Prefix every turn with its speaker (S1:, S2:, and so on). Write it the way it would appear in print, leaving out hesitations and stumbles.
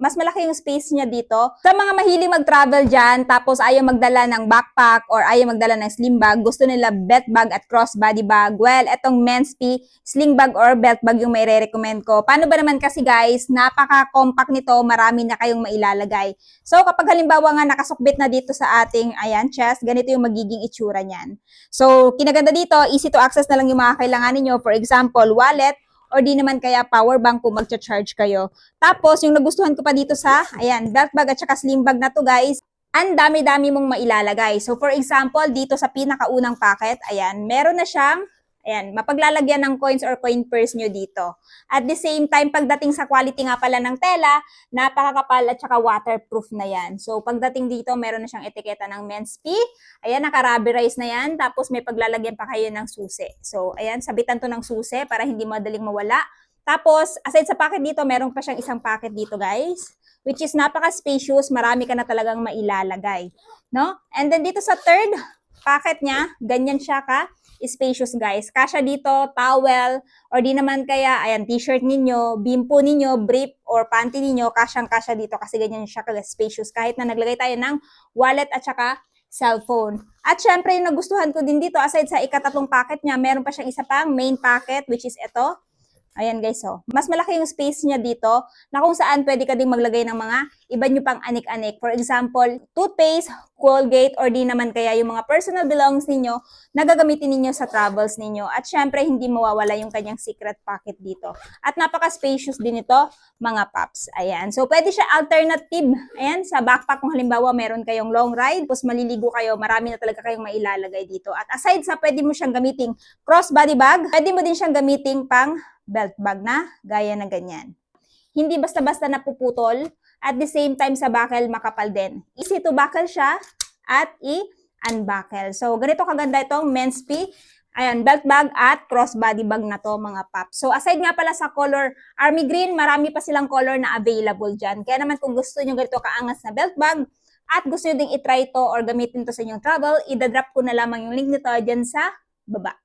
S1: mas malaki yung space niya dito. Sa mga mahilig mag-travel dyan, tapos ayaw magdala ng backpack or ayaw magdala ng sling bag, gusto nila belt bag at crossbody bag. Well, etong Men's-P sling bag or belt bag yung may re-recommend ko. Paano ba naman kasi guys, napaka-compact nito, marami na kayong mailalagay. So kapag halimbawa nga nakasukbit na dito sa ating chest, ganito yung magiging itsura niyan. So kinaganda dito, easy to access na lang yung mga kailangan niyo. For example, wallet, or di naman kaya power bank kung magcha-charge kayo. Tapos, yung nagustuhan ko pa dito sa, belt bag at saka sling bag na to guys, ang dami-dami mong mailalagay. So, for example, dito sa pinakaunang packet, meron na siyang, mapaglalagyan ng coins or coin purse nyo dito. At the same time, pagdating sa quality nga pala ng tela, napakakapal at saka waterproof na yan. So, pagdating dito, meron na siyang etiketa ng Men's-P. Naka-rubberize na yan. Tapos, may paglalagyan pa kayo ng susi. So, sabitan to ng susi para hindi madaling mawala. Tapos, aside sa packet dito, meron pa siyang isang packet dito, guys. Which is napaka-spacious. Marami ka na talagang mailalagay. No? And then, dito sa third packet niya, ganyan siya spacious guys. Kasya dito, towel, or di naman kaya, t-shirt ninyo, bimpo ninyo, brief, or panty ninyo, kasyang-kasya dito kasi ganyan siya spacious. Kahit na naglagay tayo ng wallet at saka cellphone. At syempre, yung nagustuhan ko din dito, aside sa ikatatlong packet niya, meron pa siyang isa pang main packet, which is ito. Ayan guys, mas malaki yung space niya dito na kung saan pwede ka ding maglagay ng mga iba nyo pang anik-anik. For example, toothpaste, Colgate, or di naman kaya yung mga personal belongings ninyo na gagamitin ninyo sa travels ninyo. At syempre, hindi mawawala yung kanyang secret pocket dito. At napaka-spacious din ito, mga paps. Ayan. So, pwede siya alternative. Sa backpack kung halimbawa meron kayong long ride, tapos maliligo kayo, marami na talaga kayong mailalagay dito. At aside sa pwede mo siyang gamiting crossbody bag, pwede mo din siyang gamiting pang belt bag na gaya na ganyan. Hindi basta-basta napuputol. At the same time sa buckle, makapal din. Easy to buckle siya at i-unbuckle. So, ganito kaganda itong Men's-P. Belt bag at crossbody bag na to mga paps. So, aside nga pala sa color army green, marami pa silang color na available dyan. Kaya naman kung gusto nyo ganito kaangas na belt bag at gusto nyo ding itry to or gamitin to sa inyong travel, idadrop ko na lamang yung link nito dyan sa baba.